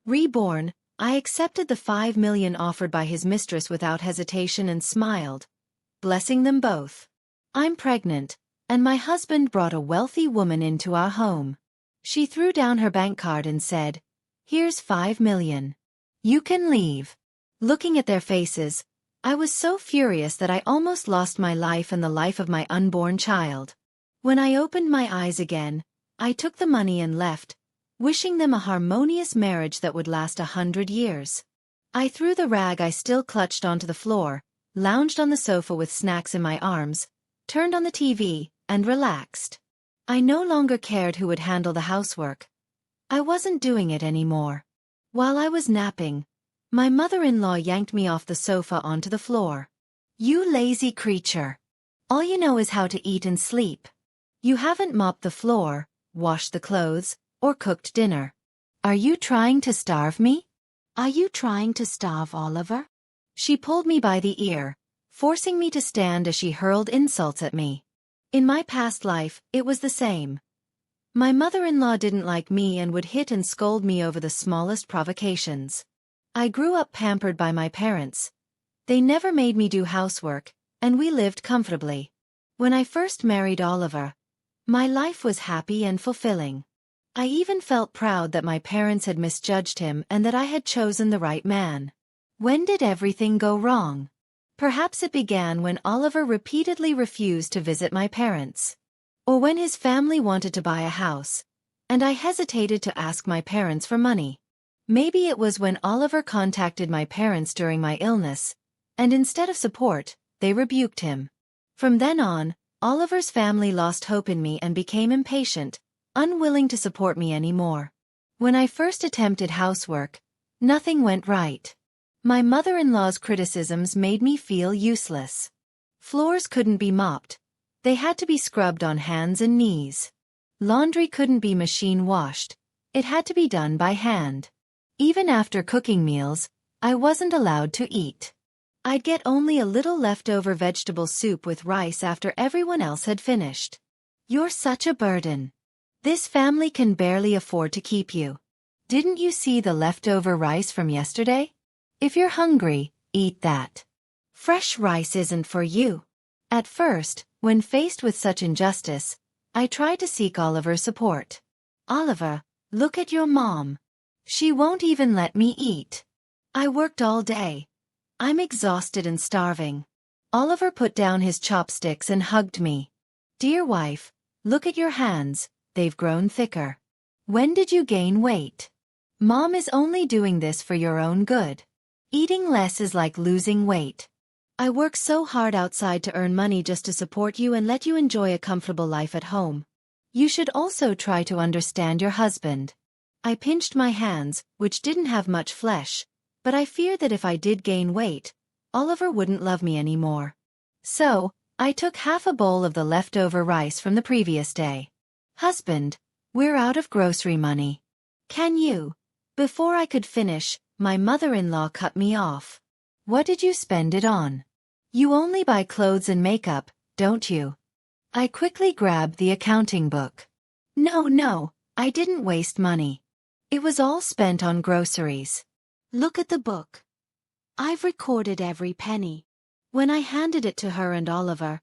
Reborn, I accepted the 5 million offered by his mistress without hesitation and smiled, blessing them both. I'm pregnant, and my husband brought a wealthy woman into our home. She threw down her bank card and said, "Here's 5 million. You can leave." Looking at their faces, I was so furious that I almost lost my life and the life of my unborn child. When I opened my eyes again, I took the money and left, wishing them a harmonious marriage that would last 100 years. I threw the rag I still clutched onto the floor, lounged on the sofa with snacks in my arms, turned on the TV, and relaxed. I no longer cared who would handle the housework. I wasn't doing it anymore. While I was napping, my mother-in-law yanked me off the sofa onto the floor. "You lazy creature. All you know is how to eat and sleep. You haven't mopped the floor, washed the clothes, or cooked dinner. Are you trying to starve me? Are you trying to starve Oliver?" She pulled me by the ear, forcing me to stand as she hurled insults at me. In my past life, it was the same. My mother-in-law didn't like me and would hit and scold me over the smallest provocations. I grew up pampered by my parents. They never made me do housework, and we lived comfortably. When I first married Oliver, my life was happy and fulfilling. I even felt proud that my parents had misjudged him and that I had chosen the right man. When did everything go wrong? Perhaps it began when Oliver repeatedly refused to visit my parents. Or when his family wanted to buy a house, and I hesitated to ask my parents for money. Maybe it was when Oliver contacted my parents during my illness, and instead of support, they rebuked him. From then on, Oliver's family lost hope in me and became impatient, unwilling to support me anymore. When I first attempted housework, nothing went right. My mother-in-law's criticisms made me feel useless. Floors couldn't be mopped. They had to be scrubbed on hands and knees. Laundry couldn't be machine washed. It had to be done by hand. Even after cooking meals, I wasn't allowed to eat. I'd get only a little leftover vegetable soup with rice after everyone else had finished. "You're such a burden. This family can barely afford to keep you. Didn't you see the leftover rice from yesterday? If you're hungry, eat that. Fresh rice isn't for you." At first, when faced with such injustice, I tried to seek Oliver's support. "Oliver, look at your mom. She won't even let me eat. I worked all day. I'm exhausted and starving." Oliver put down his chopsticks and hugged me. "Dear wife, look at your hands, they've grown thicker. When did you gain weight? Mom is only doing this for your own good. Eating less is like losing weight. I work so hard outside to earn money just to support you and let you enjoy a comfortable life at home. You should also try to understand your husband." I pinched my hands, which didn't have much flesh, but I feared that if I did gain weight, Oliver wouldn't love me anymore. So, I took half a bowl of the leftover rice from the previous day. "Husband, we're out of grocery money. Can you?" Before I could finish, my mother-in-law cut me off. "What did you spend it on? You only buy clothes and makeup, don't you?" I quickly grabbed the accounting book. No, I didn't waste money. It was all spent on groceries. Look at the book. I've recorded every penny. When I handed it to her and Oliver,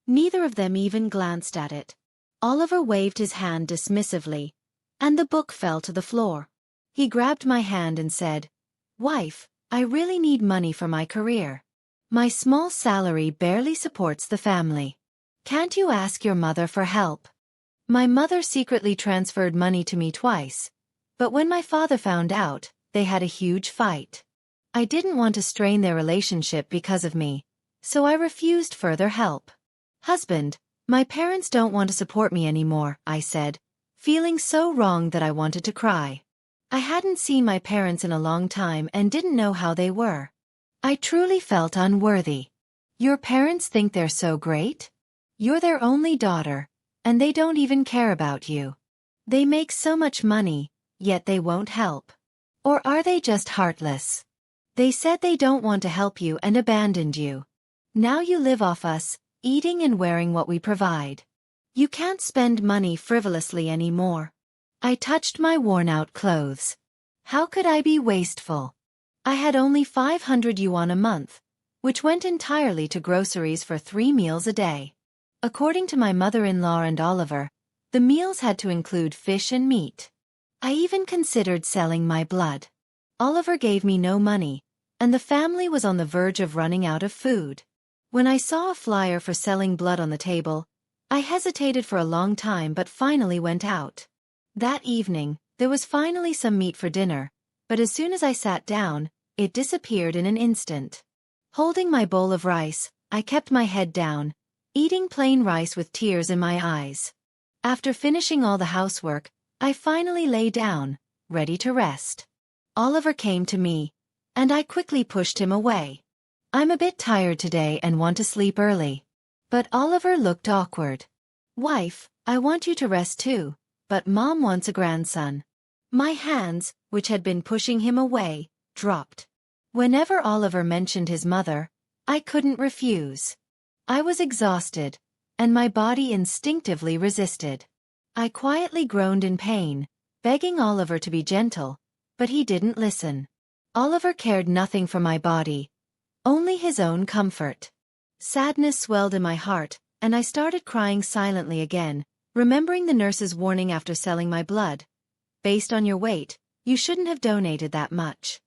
neither of them even glanced at it. Oliver waved his hand dismissively, and the book fell to the floor. He grabbed my hand and said, "Wife, I really need money for my career. My small salary barely supports the family. Can't you ask your mother for help?" My mother secretly transferred money to me twice, but when my father found out, they had a huge fight. I didn't want to strain their relationship because of me, so I refused further help. "Husband, my parents don't want to support me anymore," I said, feeling so wrong that I wanted to cry. I hadn't seen my parents in a long time and didn't know how they were. I truly felt unworthy. "Your parents think they're so great? You're their only daughter, and they don't even care about you. They make so much money, yet they won't help. Or are they just heartless? They said they don't want to help you and abandoned you. Now you live off us, eating and wearing what we provide. You can't spend money frivolously anymore." I touched my worn-out clothes. How could I be wasteful? I had only 500 yuan a month, which went entirely to groceries for 3 meals a day. According to my mother-in-law and Oliver, the meals had to include fish and meat. I even considered selling my blood. Oliver gave me no money, and the family was on the verge of running out of food. When I saw a flyer for selling blood on the table, I hesitated for a long time but finally went out. That evening, there was finally some meat for dinner, but as soon as I sat down, it disappeared in an instant. Holding my bowl of rice, I kept my head down, eating plain rice with tears in my eyes. After finishing all the housework, I finally lay down, ready to rest. Oliver came to me, and I quickly pushed him away. I'm a bit tired today and want to sleep early. But Oliver looked awkward. Wife, I want you to rest too, but Mom wants a grandson. My hands, which had been pushing him away, dropped. Whenever Oliver mentioned his mother, I couldn't refuse. I was exhausted, and my body instinctively resisted. I quietly groaned in pain, begging Oliver to be gentle, but he didn't listen. Oliver cared nothing for my body, only his own comfort. Sadness swelled in my heart, and I started crying silently again, remembering the nurse's warning after selling my blood. Based on your weight, you shouldn't have donated that much.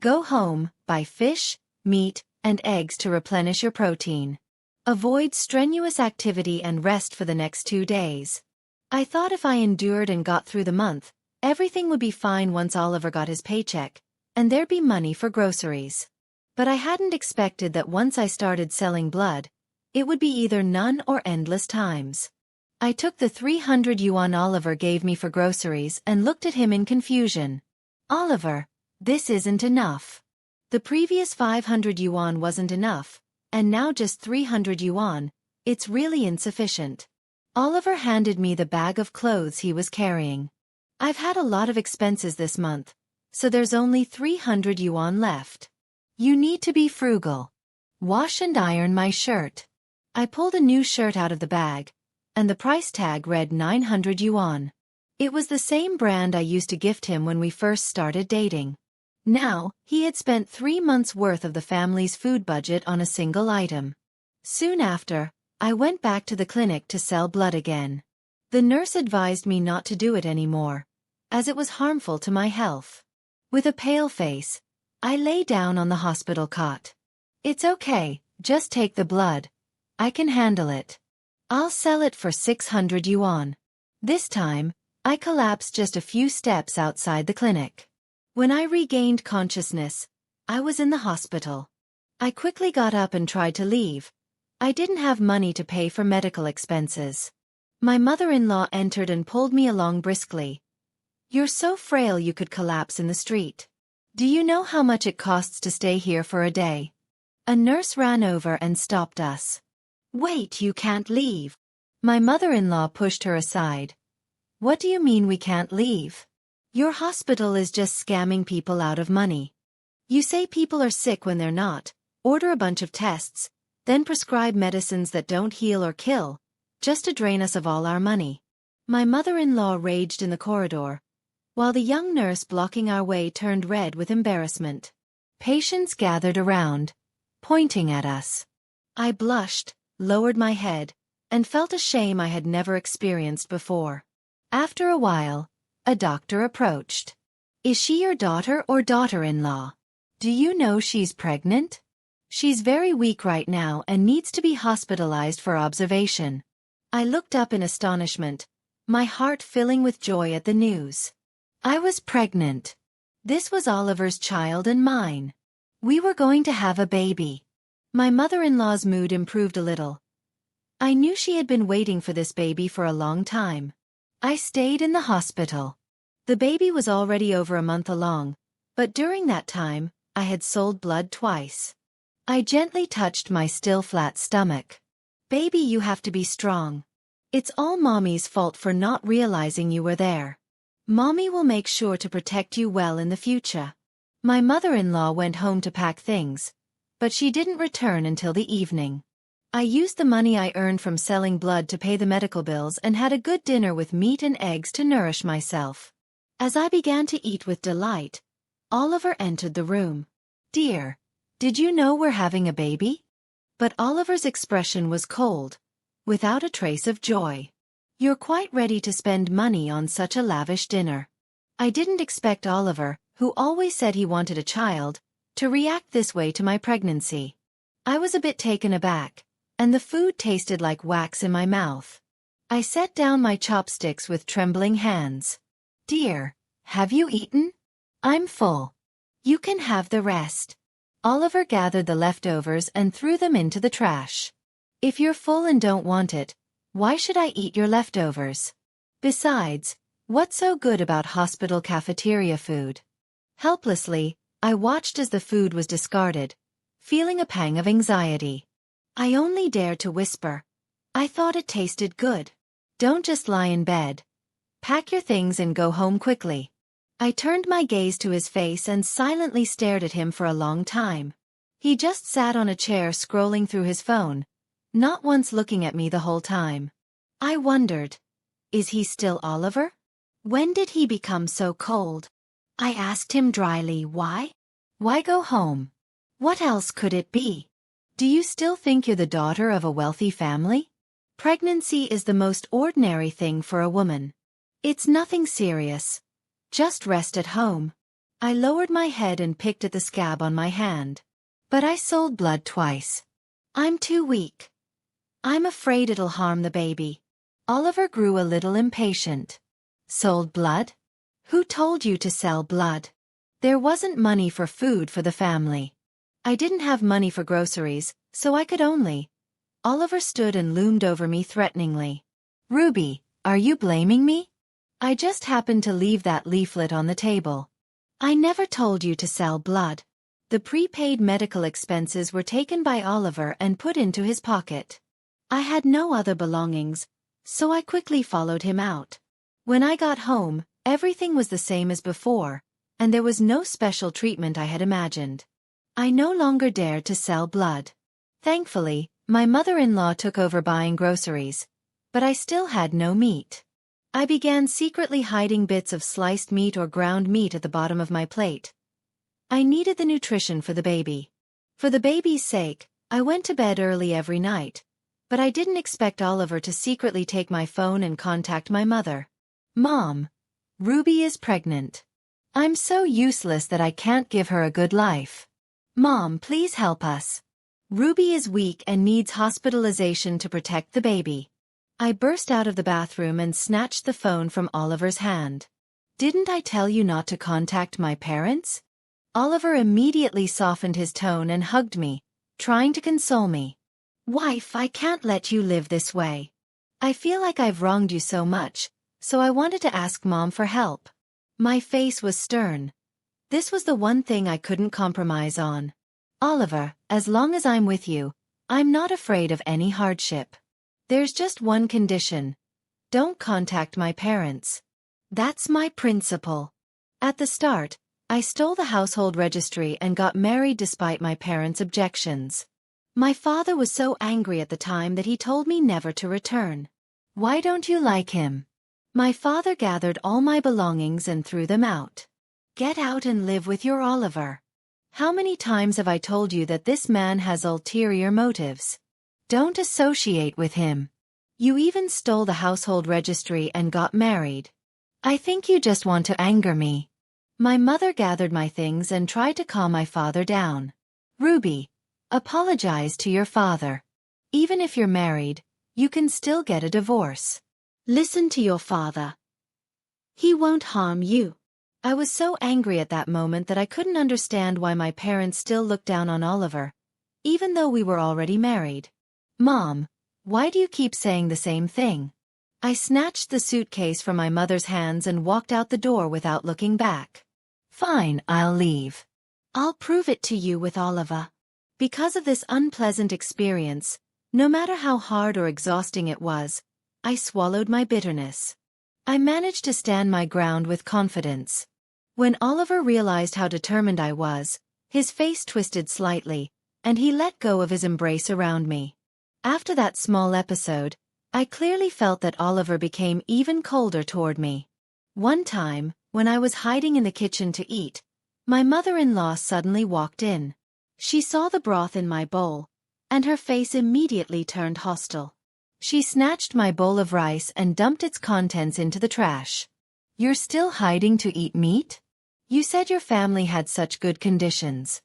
Go home, buy fish, meat, and eggs to replenish your protein. Avoid strenuous activity and rest for the next 2 days. I thought if I endured and got through the month, everything would be fine once Oliver got his paycheck, and there'd be money for groceries. But I hadn't expected that once I started selling blood, it would be either none or endless times. I took the 300 yuan Oliver gave me for groceries and looked at him in confusion. Oliver, this isn't enough. The previous 500 yuan wasn't enough, and now just 300 yuan, it's really insufficient. Oliver handed me the bag of clothes he was carrying. I've had a lot of expenses this month, so there's only 300 yuan left. You need to be frugal. Wash and iron my shirt. I pulled a new shirt out of the bag, and the price tag read 900 yuan. It was the same brand I used to gift him when we first started dating. Now, he had spent 3 months' worth of the family's food budget on a single item. Soon after, I went back to the clinic to sell blood again. The nurse advised me not to do it anymore, as it was harmful to my health. With a pale face, I lay down on the hospital cot. It's okay, just take the blood. I can handle it. I'll sell it for 600 yuan. This time, I collapsed just a few steps outside the clinic. When I regained consciousness, I was in the hospital. I quickly got up and tried to leave. I didn't have money to pay for medical expenses. My mother-in-law entered and pulled me along briskly. You're so frail you could collapse in the street. Do you know how much it costs to stay here for a day? A nurse ran over and stopped us. Wait, you can't leave. My mother-in-law pushed her aside. What do you mean we can't leave? Your hospital is just scamming people out of money. You say people are sick when they're not, order a bunch of tests, then prescribe medicines that don't heal or kill, just to drain us of all our money. My mother-in-law raged in the corridor, while the young nurse blocking our way turned red with embarrassment. Patients gathered around, pointing at us. I blushed, lowered my head, and felt a shame I had never experienced before. After a while, a doctor approached. Is she your daughter or daughter-in-law? Do you know she's pregnant? She's very weak right now and needs to be hospitalized for observation. I looked up in astonishment, my heart filling with joy at the news. I was pregnant. This was Oliver's child and mine. We were going to have a baby. My mother-in-law's mood improved a little. I knew she had been waiting for this baby for a long time. I stayed in the hospital. The baby was already over a month along, but during that time, I had sold blood twice. I gently touched my still flat stomach. Baby, you have to be strong. It's all Mommy's fault for not realizing you were there. Mommy will make sure to protect you well in the future. My mother-in-law went home to pack things, but she didn't return until the evening. I used the money I earned from selling blood to pay the medical bills and had a good dinner with meat and eggs to nourish myself. As I began to eat with delight, Oliver entered the room. "Dear, did you know we're having a baby?" But Oliver's expression was cold, without a trace of joy. "You're quite ready to spend money on such a lavish dinner." I didn't expect Oliver, who always said he wanted a child, to react this way to my pregnancy. I was a bit taken aback, and the food tasted like wax in my mouth. I set down my chopsticks with trembling hands. "Dear, have you eaten?" "I'm full. You can have the rest." Oliver gathered the leftovers and threw them into the trash. "If you're full and don't want it, why should I eat your leftovers? Besides, what's so good about hospital cafeteria food?" Helplessly, I watched as the food was discarded, feeling a pang of anxiety. I only dared to whisper, "I thought it tasted good. Don't just lie in bed. Pack your things and go home quickly." I turned my gaze to his face and silently stared at him for a long time. He just sat on a chair scrolling through his phone, not once looking at me the whole time. I wondered, is he still Oliver? When did he become so cold? I asked him dryly, why? Why go home? What else could it be? "Do you still think you're the daughter of a wealthy family? Pregnancy is the most ordinary thing for a woman. It's nothing serious. Just rest at home." I lowered my head and picked at the scab on my hand. "But I sold blood twice. I'm too weak. I'm afraid it'll harm the baby." Oliver grew a little impatient. "Sold blood? Who told you to sell blood? There wasn't money for food for the family. I didn't have money for groceries, so I could only—" Oliver stood and loomed over me threateningly. "Ruby, are you blaming me? I just happened to leave that leaflet on the table. I never told you to sell blood." The prepaid medical expenses were taken by Oliver and put into his pocket. I had no other belongings, so I quickly followed him out. When I got home, everything was the same as before, and there was no special treatment I had imagined. I no longer dared to sell blood. Thankfully, my mother-in-law took over buying groceries, but I still had no meat. I began secretly hiding bits of sliced meat or ground meat at the bottom of my plate. I needed the nutrition for the baby. For the baby's sake, I went to bed early every night, but I didn't expect Oliver to secretly take my phone and contact my mother. "Mom, Ruby is pregnant. I'm so useless that I can't give her a good life. Mom, please help us. Ruby is weak and needs hospitalization to protect the baby." I burst out of the bathroom and snatched the phone from Oliver's hand. "Didn't I tell you not to contact my parents?" Oliver immediately softened his tone and hugged me, trying to console me. "Wife, I can't let you live this way. I feel like I've wronged you so much, so I wanted to ask Mom for help." My face was stern. This was the one thing I couldn't compromise on. "Oliver, as long as I'm with you, I'm not afraid of any hardship. There's just one condition. Don't contact my parents. That's my principle." At the start, I stole the household registry and got married despite my parents' objections. My father was so angry at the time that he told me never to return. "Why don't you like him?" My father gathered all my belongings and threw them out. "Get out and live with your Oliver. How many times have I told you that this man has ulterior motives? Don't associate with him. You even stole the household registry and got married. I think you just want to anger me." My mother gathered my things and tried to calm my father down. "Ruby, apologize to your father. Even if you're married, you can still get a divorce. Listen to your father. He won't harm you." I was so angry at that moment that I couldn't understand why my parents still looked down on Oliver, even though we were already married. "Mom, why do you keep saying the same thing?" I snatched the suitcase from my mother's hands and walked out the door without looking back. "Fine, I'll leave. I'll prove it to you with Oliver." Because of this unpleasant experience, no matter how hard or exhausting it was, I swallowed my bitterness. I managed to stand my ground with confidence. When Oliver realized how determined I was, his face twisted slightly, and he let go of his embrace around me. After that small episode, I clearly felt that Oliver became even colder toward me. One time, when I was hiding in the kitchen to eat, My mother-in-law suddenly walked in. She saw the broth in my bowl, and her face immediately turned hostile. She snatched my bowl of rice and dumped its contents into the trash. "You're still hiding to eat meat? You said your family had such good conditions.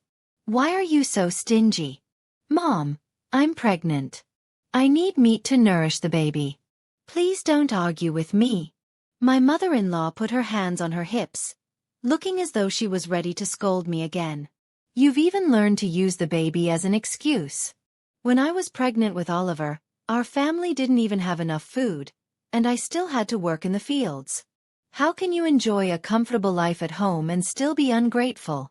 Why are you so stingy?" "Mom, I'm pregnant. I need meat to nourish the baby. Please don't argue with me." My mother-in-law put her hands on her hips, looking as though she was ready to scold me again. "You've even learned to use the baby as an excuse. When I was pregnant with Oliver, our family didn't even have enough food, and I still had to work in the fields. How can you enjoy a comfortable life at home and still be ungrateful?"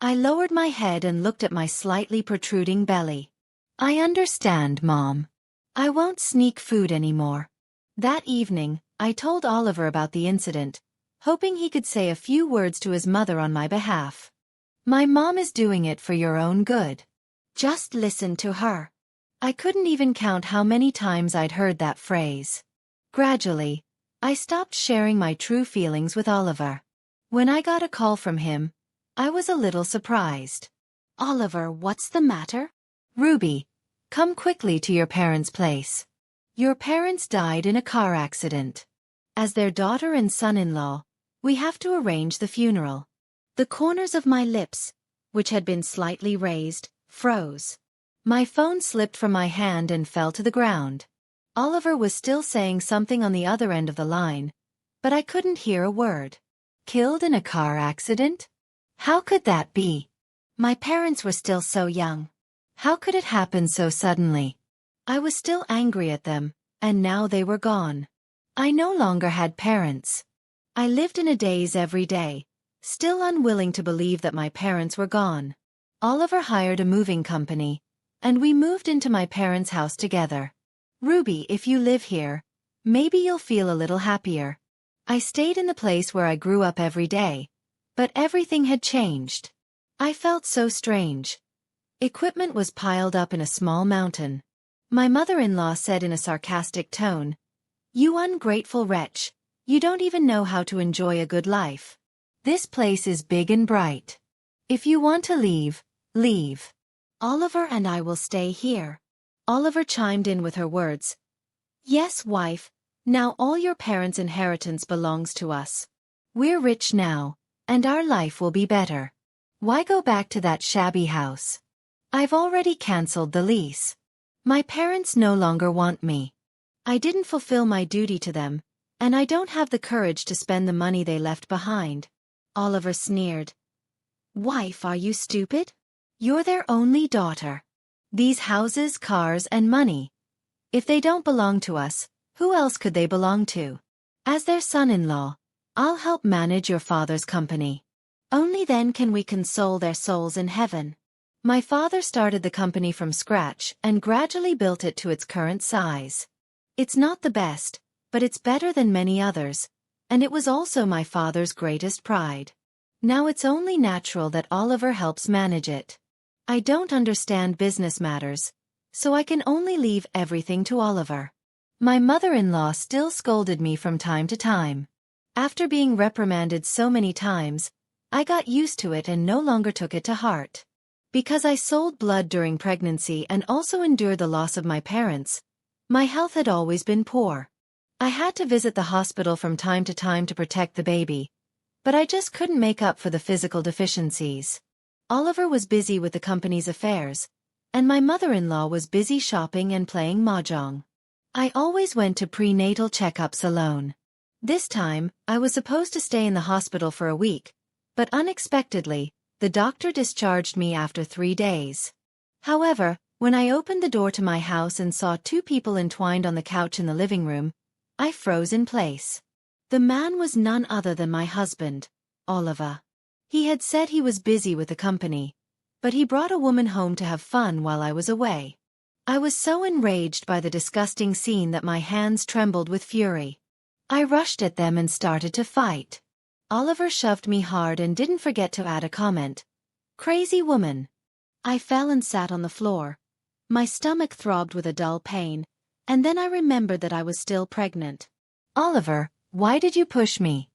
I lowered my head and looked at my slightly protruding belly. "I understand, Mom. I won't sneak food anymore." That evening, I told Oliver about the incident, hoping he could say a few words to his mother on my behalf. "My mom is doing it for your own good. Just listen to her." I couldn't even count how many times I'd heard that phrase. Gradually, I stopped sharing my true feelings with Oliver. When I got a call from him, I was a little surprised. "Oliver, what's the matter?" "Ruby, come quickly to your parents' place. Your parents died in a car accident. As their daughter and son-in-law, we have to arrange the funeral." The corners of my lips, which had been slightly raised, froze. My phone slipped from my hand and fell to the ground. Oliver was still saying something on the other end of the line, but I couldn't hear a word. "Killed in a car accident? How could that be? My parents were still so young. How could it happen so suddenly?" I was still angry at them, and now they were gone. I no longer had parents. I lived in a daze every day, still unwilling to believe that my parents were gone. Oliver hired a moving company, and we moved into my parents' house together. "Ruby, if you live here, maybe you'll feel a little happier." I stayed in the place where I grew up every day, but everything had changed. I felt so strange. Equipment was piled up in a small mountain. My mother-in-law said in a sarcastic tone, "You ungrateful wretch, you don't even know how to enjoy a good life. This place is big and bright. If you want to leave, leave. Oliver and I will stay here." Oliver chimed in with her words. "Yes, wife, now all your parents' inheritance belongs to us. We're rich now, and our life will be better. Why go back to that shabby house? I've already cancelled the lease. My parents no longer want me. I didn't fulfill my duty to them, and I don't have the courage to spend the money they left behind." Oliver sneered. "Wife, are you stupid? You're their only daughter. These houses, cars, and money, if they don't belong to us, who else could they belong to? As their son-in-law, I'll help manage your father's company. Only then can we console their souls in heaven." My father started the company from scratch and gradually built it to its current size. It's not the best, but it's better than many others, and it was also my father's greatest pride. Now it's only natural that Oliver helps manage it. I don't understand business matters, so I can only leave everything to Oliver. My mother-in-law still scolded me from time to time. After being reprimanded so many times, I got used to it and no longer took it to heart. Because I sold blood during pregnancy and also endured the loss of my parents, my health had always been poor. I had to visit the hospital from time to time to protect the baby, but I just couldn't make up for the physical deficiencies. Oliver was busy with the company's affairs, and my mother-in-law was busy shopping and playing mahjong. I always went to prenatal checkups alone. This time, I was supposed to stay in the hospital for a week, but unexpectedly, the doctor discharged me after 3 days. However, when I opened the door to my house and saw 2 people entwined on the couch in the living room, I froze in place. The man was none other than my husband, Oliver. He had said he was busy with the company, but he brought a woman home to have fun while I was away. I was so enraged by the disgusting scene that my hands trembled with fury. I rushed at them and started to fight. Oliver shoved me hard and didn't forget to add a comment. "Crazy woman." I fell and sat on the floor. My stomach throbbed with a dull pain, and then I remembered that I was still pregnant. "Oliver, why did you push me?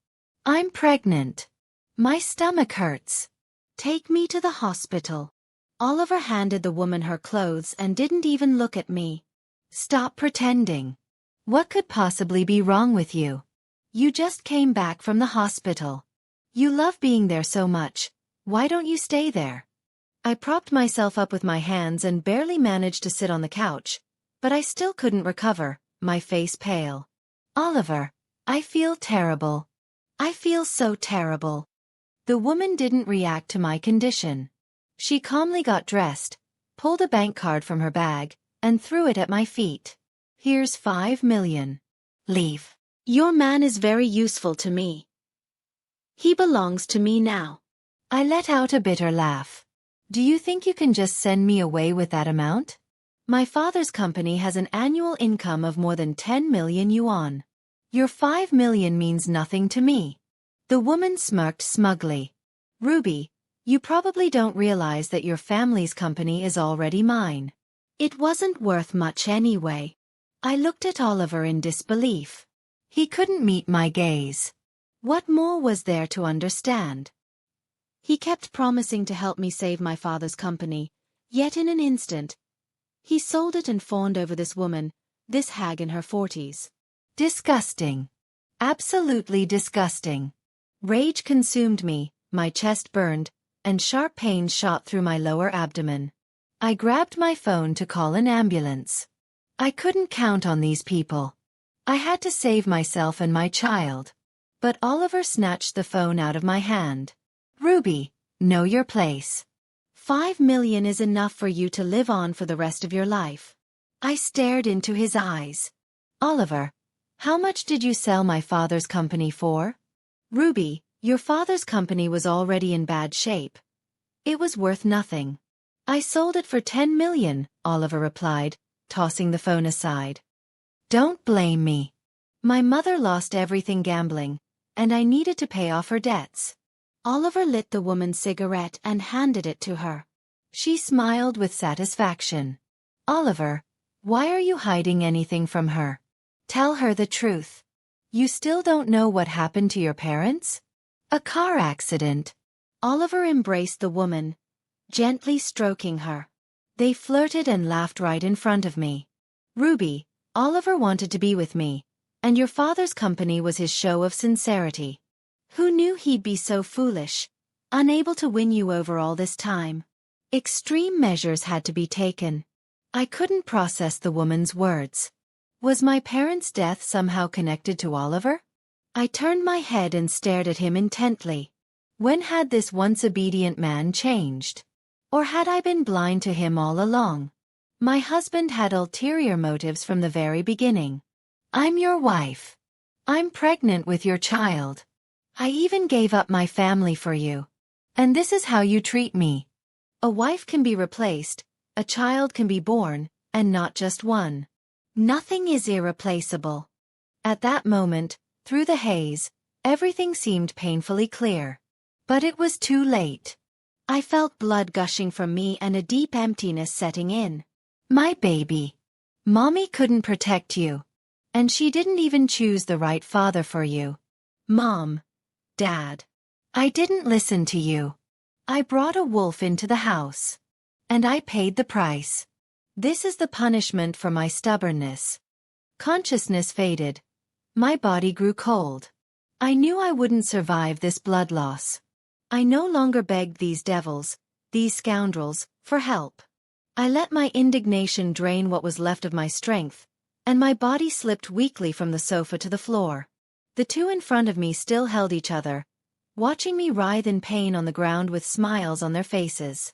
I'm pregnant. My stomach hurts." Take me to the hospital. Oliver handed the woman her clothes and didn't even look at me. Stop pretending. What could possibly be wrong with you? You just came back from the hospital. You love being there so much. Why don't you stay there? I propped myself up with my hands and barely managed to sit on the couch, but I still couldn't recover, my face pale. Oliver, I feel terrible. I feel so terrible. The woman didn't react to my condition. She calmly got dressed, pulled a bank card from her bag, and threw it at my feet. Here's 5 million. Leave. Your man is very useful to me. He belongs to me now. I let out a bitter laugh. Do you think you can just send me away with that amount? My father's company has an annual income of more than 10 million yuan. Your 5 million means nothing to me. The woman smirked smugly. Ruby, you probably don't realize that your family's company is already mine. It wasn't worth much anyway. I looked at Oliver in disbelief. He couldn't meet my gaze. What more was there to understand? He kept promising to help me save my father's company, yet in an instant, he sold it and fawned over this woman, this hag in her 40s. Disgusting. Absolutely disgusting. Rage consumed me, my chest burned, and sharp pains shot through my lower abdomen. I grabbed my phone to call an ambulance. I couldn't count on these people. I had to save myself and my child. But Oliver snatched the phone out of my hand. Ruby, know your place. 5 million is enough for you to live on for the rest of your life. I stared into his eyes. Oliver, how much did you sell my father's company for? Ruby, your father's company was already in bad shape. It was worth nothing. I sold it for 10 million, Oliver replied, tossing the phone aside. Don't blame me. My mother lost everything gambling, and I needed to pay off her debts. Oliver lit the woman's cigarette and handed it to her. She smiled with satisfaction. Oliver, why are you hiding anything from her? Tell her the truth. You still don't know what happened to your parents? A car accident. Oliver embraced the woman, gently stroking her. They flirted and laughed right in front of me. Ruby, Oliver wanted to be with me, and your father's company was his show of sincerity. Who knew he'd be so foolish, unable to win you over all this time? Extreme measures had to be taken. I couldn't process the woman's words. Was my parents' death somehow connected to Oliver? I turned my head and stared at him intently. When had this once obedient man changed? Or had I been blind to him all along? My husband had ulterior motives from the very beginning. I'm your wife. I'm pregnant with your child. I even gave up my family for you. And this is how you treat me. A wife can be replaced, a child can be born, and not just one. Nothing is irreplaceable. At that moment, through the haze, everything seemed painfully clear. But it was too late. I felt blood gushing from me and a deep emptiness setting in. My baby. Mommy couldn't protect you. And she didn't even choose the right father for you. Mom. Dad. I didn't listen to you. I brought a wolf into the house. And I paid the price. This is the punishment for my stubbornness. Consciousness faded. My body grew cold. I knew I wouldn't survive this blood loss. I no longer begged these devils, these scoundrels, for help. I let my indignation drain what was left of my strength, and my body slipped weakly from the sofa to the floor. The two in front of me still held each other, watching me writhe in pain on the ground with smiles on their faces.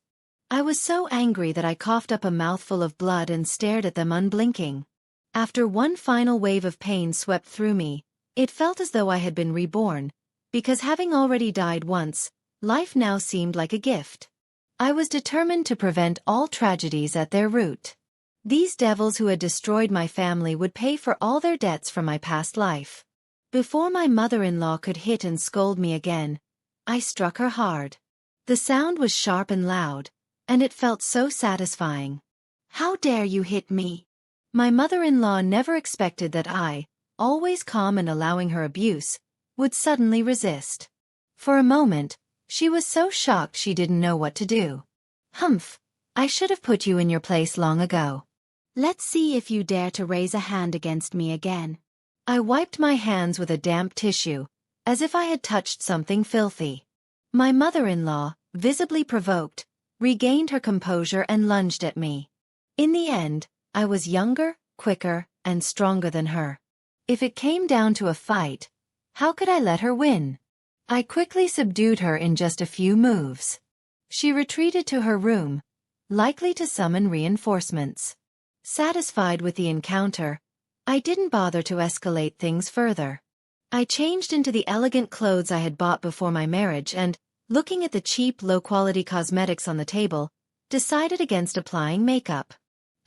I was so angry that I coughed up a mouthful of blood and stared at them unblinking. After one final wave of pain swept through me, it felt as though I had been reborn, because having already died once, life now seemed like a gift. I was determined to prevent all tragedies at their root. These devils who had destroyed my family would pay for all their debts from my past life. Before my mother-in-law could hit and scold me again, I struck her hard. The sound was sharp and loud, and it felt so satisfying. How dare you hit me? My mother-in-law never expected that I, always calm and allowing her abuse, would suddenly resist. For a moment, She was so shocked she didn't know what to do. Humph, I should have put you in your place long ago. Let's see if you dare to raise a hand against me again. I wiped my hands with a damp tissue, as if I had touched something filthy. My mother-in-law, visibly provoked, regained her composure and lunged at me. In the end, I was younger, quicker, and stronger than her. If it came down to a fight, how could I let her win? I quickly subdued her in just a few moves. She retreated to her room, likely to summon reinforcements. Satisfied with the encounter, I didn't bother to escalate things further. I changed into the elegant clothes I had bought before my marriage and, looking at the cheap, low-quality cosmetics on the table, decided against applying makeup.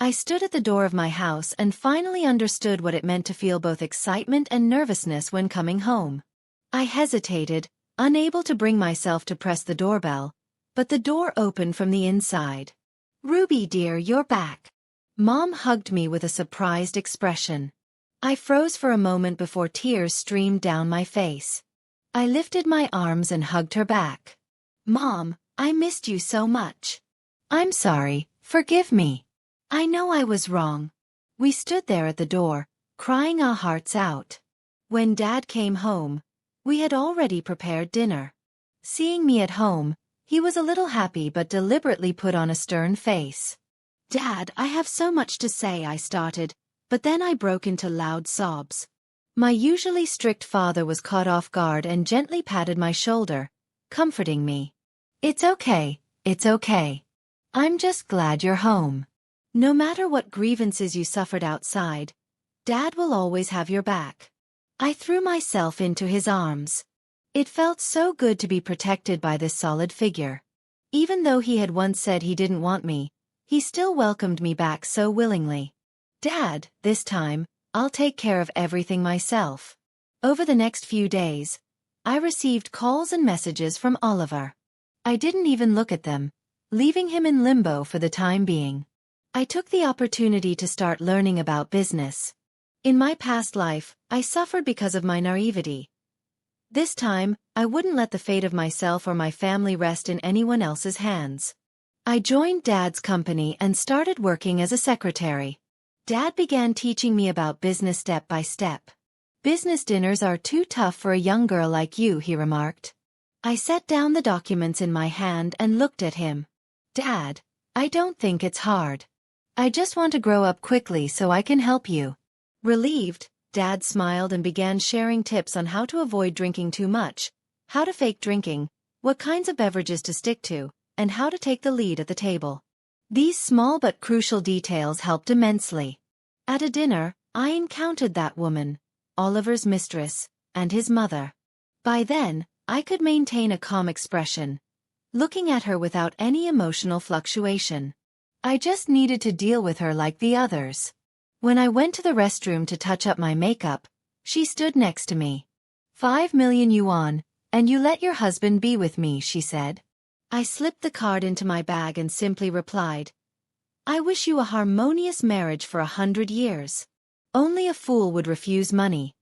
I stood at the door of my house and finally understood what it meant to feel both excitement and nervousness when coming home. I hesitated, unable to bring myself to press the doorbell, but the door opened from the inside. "Ruby dear, you're back." Mom hugged me with a surprised expression. I froze for a moment before tears streamed down my face. I lifted my arms and hugged her back. "Mom, I missed you so much." "I'm sorry, forgive me. I know I was wrong." We stood there at the door, crying our hearts out. When Dad came home, we had already prepared dinner. Seeing me at home, he was a little happy but deliberately put on a stern face. "Dad, I have so much to say," I started, but then I broke into loud sobs. My usually strict father was caught off guard and gently patted my shoulder, comforting me. It's okay. I'm just glad you're home. No matter what grievances you suffered outside, Dad will always have your back." I threw myself into his arms. It felt so good to be protected by this solid figure. Even though he had once said he didn't want me, he still welcomed me back so willingly. "Dad, this time, I'll take care of everything myself." Over the next few days, I received calls and messages from Oliver. I didn't even look at them, leaving him in limbo for the time being. I took the opportunity to start learning about business. In my past life, I suffered because of my naivety. This time, I wouldn't let the fate of myself or my family rest in anyone else's hands. I joined Dad's company and started working as a secretary. Dad began teaching me about business step by step. "Business dinners are too tough for a young girl like you," he remarked. I set down the documents in my hand and looked at him. "Dad, I don't think it's hard. I just want to grow up quickly so I can help you." Relieved, Dad smiled and began sharing tips on how to avoid drinking too much, how to fake drinking, what kinds of beverages to stick to, and how to take the lead at the table. These small but crucial details helped immensely. At a dinner, I encountered that woman, Oliver's mistress, and his mother. By then, I could maintain a calm expression, looking at her without any emotional fluctuation. I just needed to deal with her like the others. When I went to the restroom to touch up my makeup, she stood next to me. 5 million yuan, and you let your husband be with me," she said. I slipped the card into my bag and simply replied, "I wish you a harmonious marriage for 100 years. Only a fool would refuse money.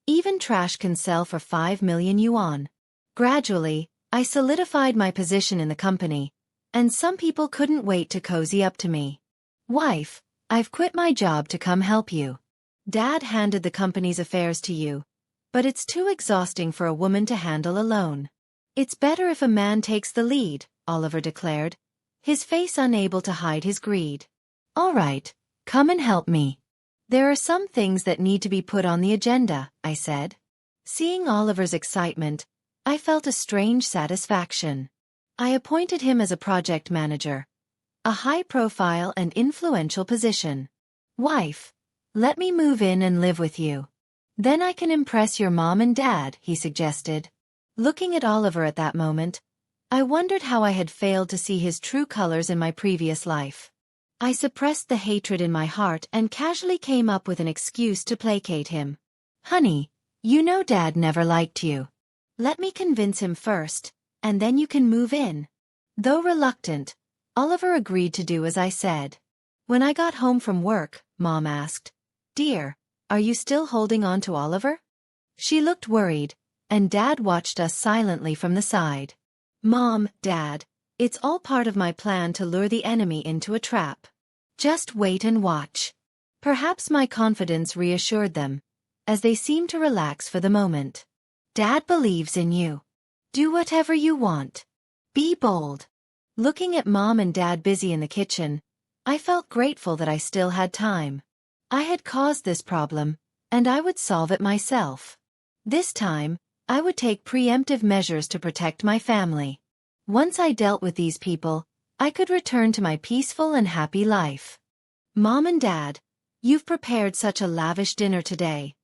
Even trash can sell for 5 million yuan. Gradually, I solidified my position in the company, and some people couldn't wait to cozy up to me. "Wife, I've quit my job to come help you. Dad handed the company's affairs to you, but it's too exhausting for a woman to handle alone. It's better if a man takes the lead," Oliver declared, his face unable to hide his greed. "All right, come and help me. There are some things that need to be put on the agenda," I said. Seeing Oliver's excitement, I felt a strange satisfaction. I appointed him as a project manager, a high-profile and influential position. "Wife, let me move in and live with you. Then I can impress your mom and dad," he suggested. Looking at Oliver at that moment, I wondered how I had failed to see his true colors in my previous life. I suppressed the hatred in my heart and casually came up with an excuse to placate him. "Honey, you know Dad never liked you. Let me convince him first, and then you can move in." Though reluctant, Oliver agreed to do as I said. When I got home from work, Mom asked, "Dear, are you still holding on to Oliver?" She looked worried, and Dad watched us silently from the side. Mom, Dad, it's all part of my plan to lure the enemy into a trap. Just wait and watch. Perhaps my confidence reassured them, as they seemed to relax for the moment. Dad believes in you. Do whatever you want. Be bold. Looking at Mom and Dad busy in the kitchen, I felt grateful that I still had time. I had caused this problem, and I would solve it myself. This time, I would take preemptive measures to protect my family. Once I dealt with these people, I could return to my peaceful and happy life. Mom and Dad, you've prepared such a lavish dinner today,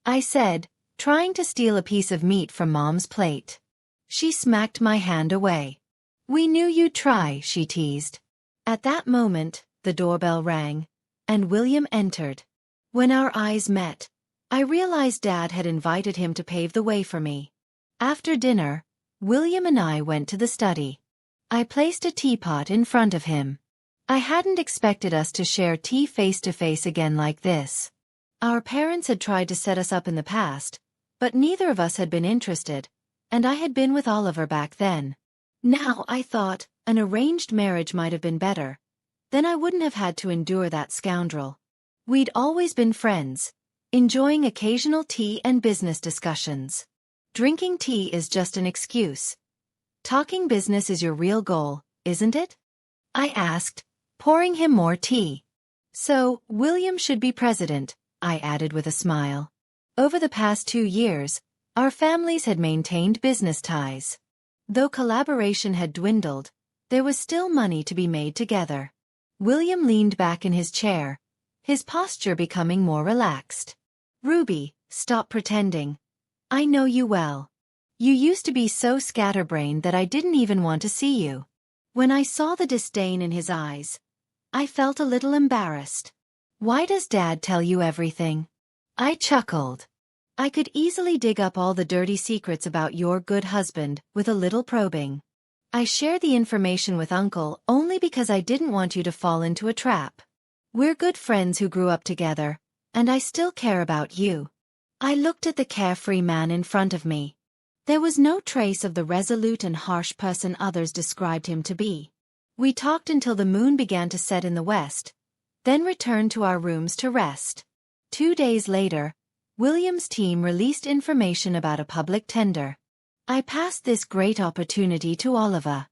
I said, trying to steal a piece of meat from Mom's plate. She smacked my hand away. We knew you'd try, she teased. At that moment, the doorbell rang, and William entered. When our eyes met, I realized Dad had invited him to pave the way for me. After dinner, William and I went to the study. I placed a teapot in front of him. I hadn't expected us to share tea face-to-face again like this. Our parents had tried to set us up in the past, but neither of us had been interested, and I had been with Oliver back then. Now, I thought, an arranged marriage might have been better. Then I wouldn't have had to endure that scoundrel. We'd always been friends, enjoying occasional tea and business discussions. Drinking tea is just an excuse. Talking business is your real goal, isn't it? I asked, pouring him more tea. So, William should be president, I added with a smile. Over the past 2 years, our families had maintained business ties. Though collaboration had dwindled, there was still money to be made together. William leaned back in his chair, his posture becoming more relaxed. Ruby, stop pretending. I know you well. You used to be so scatterbrained that I didn't even want to see you. When I saw the disdain in his eyes, I felt a little embarrassed. Why does Dad tell you everything? I chuckled. I could easily dig up all the dirty secrets about your good husband with a little probing. I share the information with Uncle only because I didn't want you to fall into a trap. We're good friends who grew up together, and I still care about you. I looked at the carefree man in front of me. There was no trace of the resolute and harsh person others described him to be. We talked until the moon began to set in the west, then returned to our rooms to rest. 2 days later, William's team released information about a public tender. I passed this great opportunity to Oliver.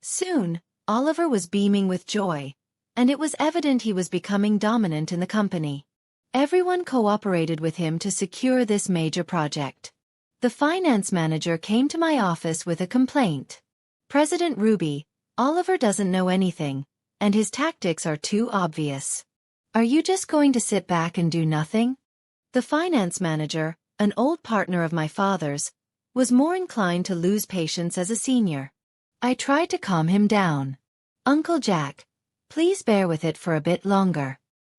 Soon, Oliver was beaming with joy, and it was evident he was becoming dominant in the company. Everyone cooperated with him to secure this major project. The finance manager came to my office with a complaint. President Ruby, Oliver doesn't know anything, and his tactics are too obvious. Are you just going to sit back and do nothing? The finance manager, an old partner of my father's, was more inclined to lose patience as a senior. I tried to calm him down. Uncle Jack, please bear with it for a bit longer.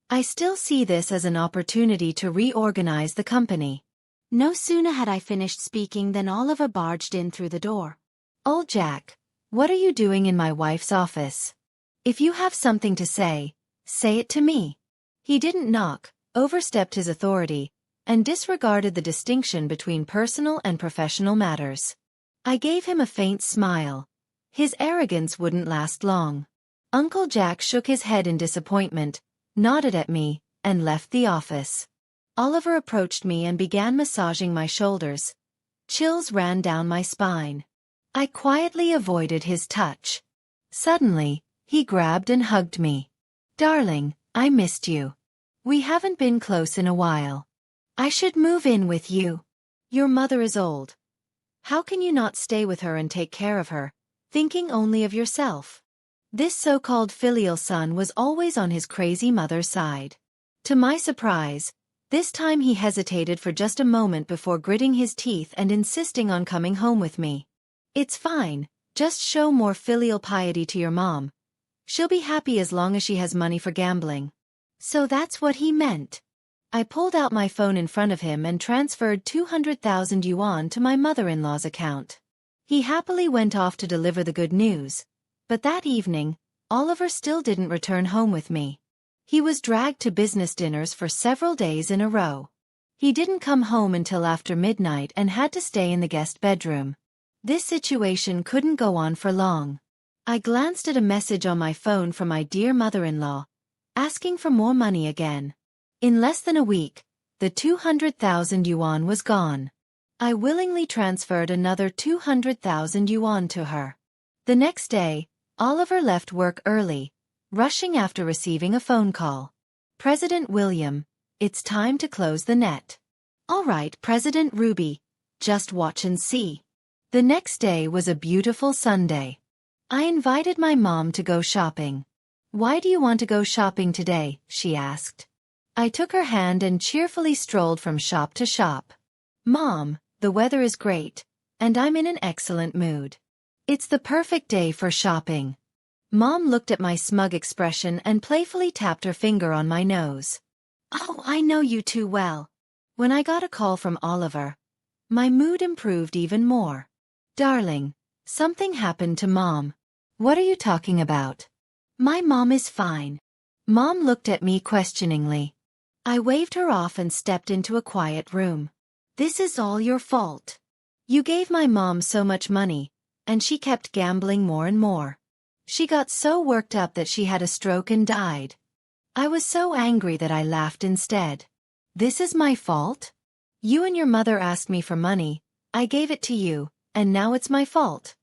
I still see this as an opportunity to reorganize the company. No sooner had I finished speaking than Oliver barged in through the door. Old Jack, what are you doing in my wife's office? If you have something to say it to me. He didn't knock, overstepped his authority, and disregarded the distinction between personal and professional matters. I gave him a faint smile. His arrogance wouldn't last long. Uncle Jack shook his head in disappointment, nodded at me, and left the office. Oliver approached me and began massaging my shoulders. Chills ran down my spine. I quietly avoided his touch. Suddenly, he grabbed and hugged me. Darling, I missed you. We haven't been close in a while. I should move in with you. Your mother is old. How can you not stay with her and take care of her, thinking only of yourself? This so-called filial son was always on his crazy mother's side. To my surprise, this time he hesitated for just a moment before gritting his teeth and insisting on coming home with me. It's fine, just show more filial piety to your mom. She'll be happy as long as she has money for gambling. So that's what he meant. I pulled out my phone in front of him and transferred 200,000 yuan to my mother-in-law's account. He happily went off to deliver the good news, but that evening, Oliver still didn't return home with me. He was dragged to business dinners for several days in a row. He didn't come home until after midnight and had to stay in the guest bedroom. This situation couldn't go on for long. I glanced at a message on my phone from my dear mother-in-law, asking for more money again. In less than a week, the 200,000 yuan was gone. I willingly transferred another 200,000 yuan to her. The next day, Oliver left work early, rushing after receiving a phone call. President William, it's time to close the net. All right, President Ruby, just watch and see. The next day was a beautiful Sunday. I invited my mom to go shopping. Why do you want to go shopping today? She asked. I took her hand and cheerfully strolled from shop to shop. Mom, the weather is great, and I'm in an excellent mood. It's the perfect day for shopping. Mom looked at my smug expression and playfully tapped her finger on my nose. Oh, I know you too well. When I got a call from Oliver, my mood improved even more. Darling, something happened to Mom. What are you talking about? My mom is fine. Mom looked at me questioningly. I waved her off and stepped into a quiet room. This is all your fault. You gave my mom so much money, and she kept gambling more and more. She got so worked up that she had a stroke and died. I was so angry that I laughed instead. This is my fault? You and your mother asked me for money, I gave it to you, and now it's my fault.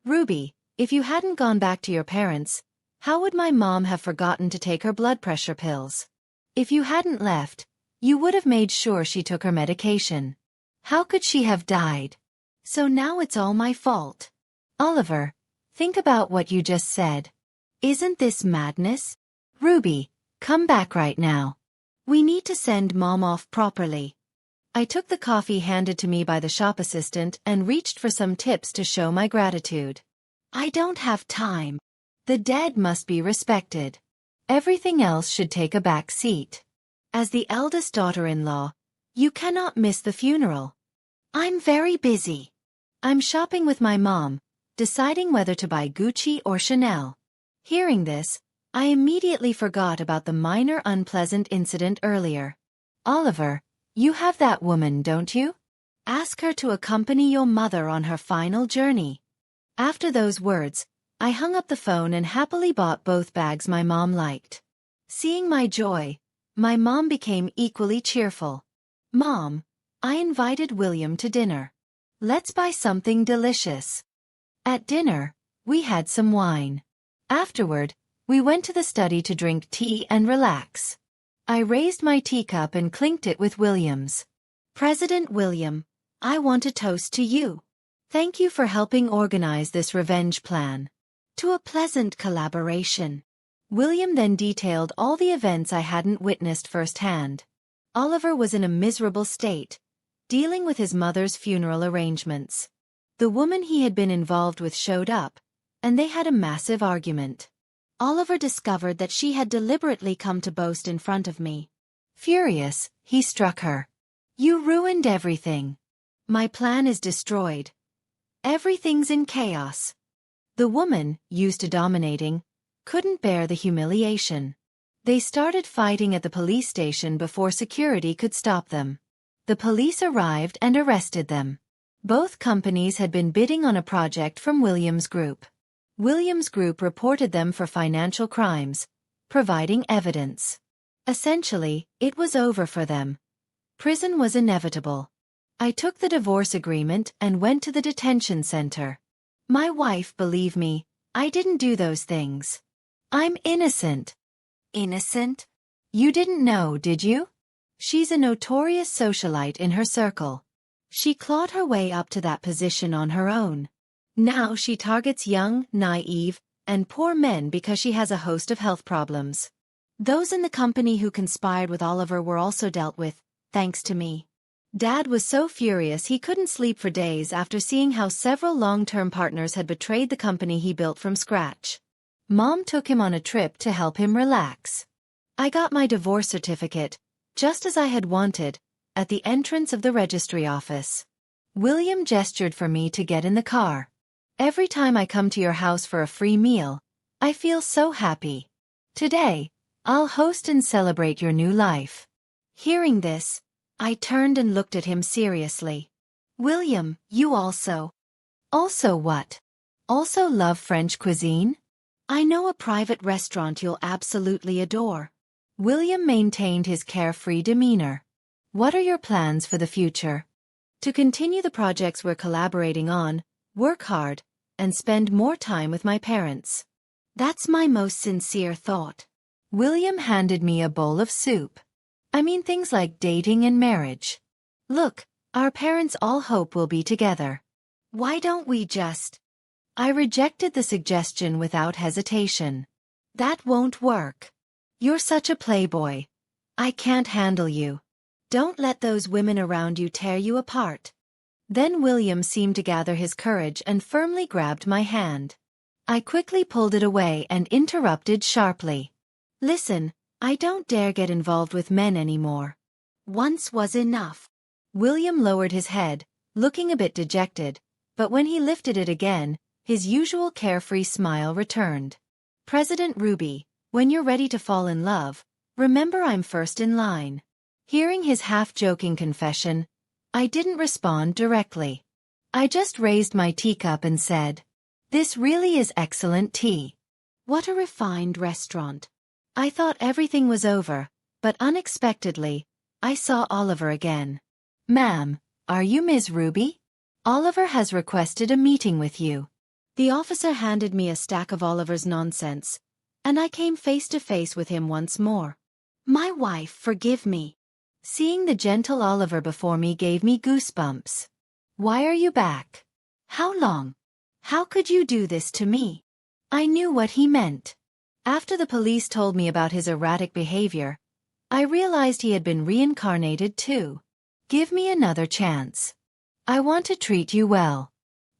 Ruby, if you hadn't gone back to your parents, how would my mom have forgotten to take her blood pressure pills? If you hadn't left, you would have made sure she took her medication. How could she have died? So now it's all my fault. Oliver, think about what you just said. Isn't this madness? Ruby, come back right now. We need to send Mom off properly. I took the coffee handed to me by the shop assistant and reached for some tips to show my gratitude. I don't have time. The dead must be respected. Everything else should take a back seat. As the eldest daughter-in-law, you cannot miss the funeral. I'm very busy. I'm shopping with my mom, deciding whether to buy Gucci or Chanel. Hearing this, I immediately forgot about the minor unpleasant incident earlier. Oliver, you have that woman, don't you? Ask her to accompany your mother on her final journey. After those words, I hung up the phone and happily bought both bags my mom liked. Seeing my joy, my mom became equally cheerful. Mom, I invited William to dinner. Let's buy something delicious. At dinner, we had some wine. Afterward, we went to the study to drink tea and relax. I raised my teacup and clinked it with William's. President William, I want to toast to you. Thank you for helping organize this revenge plan. To a pleasant collaboration. William then detailed all the events I hadn't witnessed firsthand. Oliver was in a miserable state, dealing with his mother's funeral arrangements. The woman he had been involved with showed up, and they had a massive argument. Oliver discovered that she had deliberately come to boast in front of me. Furious, he struck her. You ruined everything. My plan is destroyed. Everything's in chaos. The woman, used to dominating, couldn't bear the humiliation. They started fighting at the police station before security could stop them. The police arrived and arrested them. Both companies had been bidding on a project from Williams Group. Williams Group reported them for financial crimes, providing evidence. Essentially, it was over for them. Prison was inevitable. I took the divorce agreement and went to the detention center. My wife, believe me, I didn't do those things. I'm innocent. Innocent? You didn't know, did you? She's a notorious socialite in her circle. She clawed her way up to that position on her own. Now she targets young, naive, and poor men because she has a host of health problems. Those in the company who conspired with Oliver were also dealt with, thanks to me. Dad was so furious he couldn't sleep for days after seeing how several long-term partners had betrayed the company he built from scratch. Mom took him on a trip to help him relax. I got my divorce certificate, just as I had wanted, at the entrance of the registry office. William gestured for me to get in the car. Every time I come to your house for a free meal, I feel so happy. Today, I'll host and celebrate your new life. Hearing this, I turned and looked at him seriously. William, you also. Also what? Also love French cuisine? I know a private restaurant you'll absolutely adore. William maintained his carefree demeanor. What are your plans for the future? To continue the projects we're collaborating on, work hard, and spend more time with my parents. That's my most sincere thought. William handed me a bowl of soup. I mean things like dating and marriage. Look, our parents all hope we'll be together. Why don't we just... I rejected the suggestion without hesitation. That won't work. You're such a playboy. I can't handle you. Don't let those women around you tear you apart. Then William seemed to gather his courage and firmly grabbed my hand. I quickly pulled it away and interrupted sharply. Listen, I don't dare get involved with men anymore. Once was enough. William lowered his head, looking a bit dejected, but when he lifted it again, his usual carefree smile returned. President Ruby, when you're ready to fall in love, remember I'm first in line. Hearing his half-joking confession, I didn't respond directly. I just raised my teacup and said, "This really is excellent tea. What a refined restaurant." I thought everything was over, but unexpectedly, I saw Oliver again. "Ma'am, are you Ms. Ruby? Oliver has requested a meeting with you." The officer handed me a stack of Oliver's nonsense, and I came face to face with him once more. My wife, forgive me. Seeing the gentle Oliver before me gave me goosebumps. Why are you back? How long? How could you do this to me? I knew what he meant. After the police told me about his erratic behavior, I realized he had been reincarnated too. Give me another chance. I want to treat you well.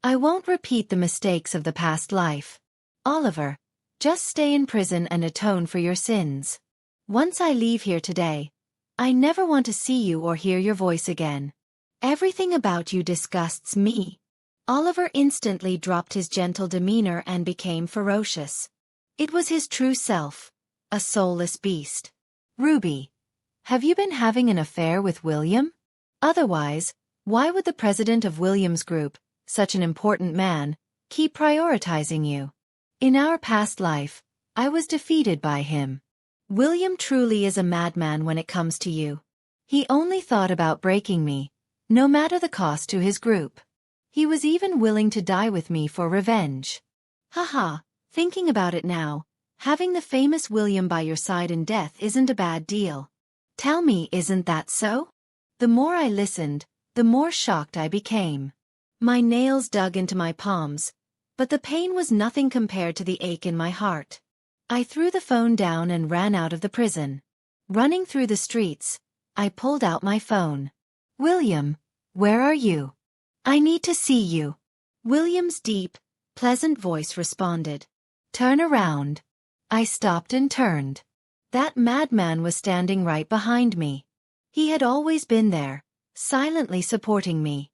I won't repeat the mistakes of the past life. Oliver, just stay in prison and atone for your sins. Once I leave here today, I never want to see you or hear your voice again. Everything about you disgusts me. Oliver instantly dropped his gentle demeanor and became ferocious. It was his true self, a soulless beast. Ruby, have you been having an affair with William? Otherwise, why would the president of William's group, such an important man, keep prioritizing you? In our past life, I was defeated by him. William truly is a madman when it comes to you. He only thought about breaking me, no matter the cost to his group. He was even willing to die with me for revenge. Haha, thinking about it now, having the famous William by your side in death isn't a bad deal. Tell me, isn't that so? The more I listened, the more shocked I became. My nails dug into my palms, but the pain was nothing compared to the ache in my heart. I threw the phone down and ran out of the prison. Running through the streets, I pulled out my phone. William, where are you? I need to see you. William's deep, pleasant voice responded. Turn around. I stopped and turned. That madman was standing right behind me. He had always been there, silently supporting me.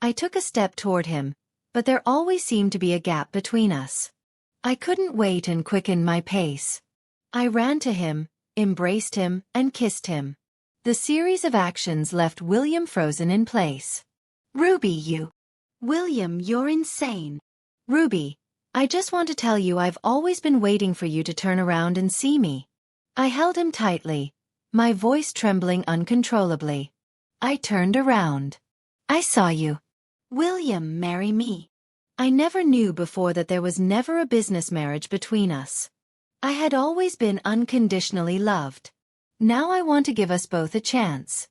I took a step toward him, but there always seemed to be a gap between us. I couldn't wait and quickened my pace. I ran to him, embraced him, and kissed him. The series of actions left William frozen in place. Ruby, you... William, you're insane. Ruby, I just want to tell you I've always been waiting for you to turn around and see me. I held him tightly, my voice trembling uncontrollably. I turned around. I saw you. William, marry me. I never knew before that there was never a business marriage between us. I had always been unconditionally loved. Now I want to give us both a chance.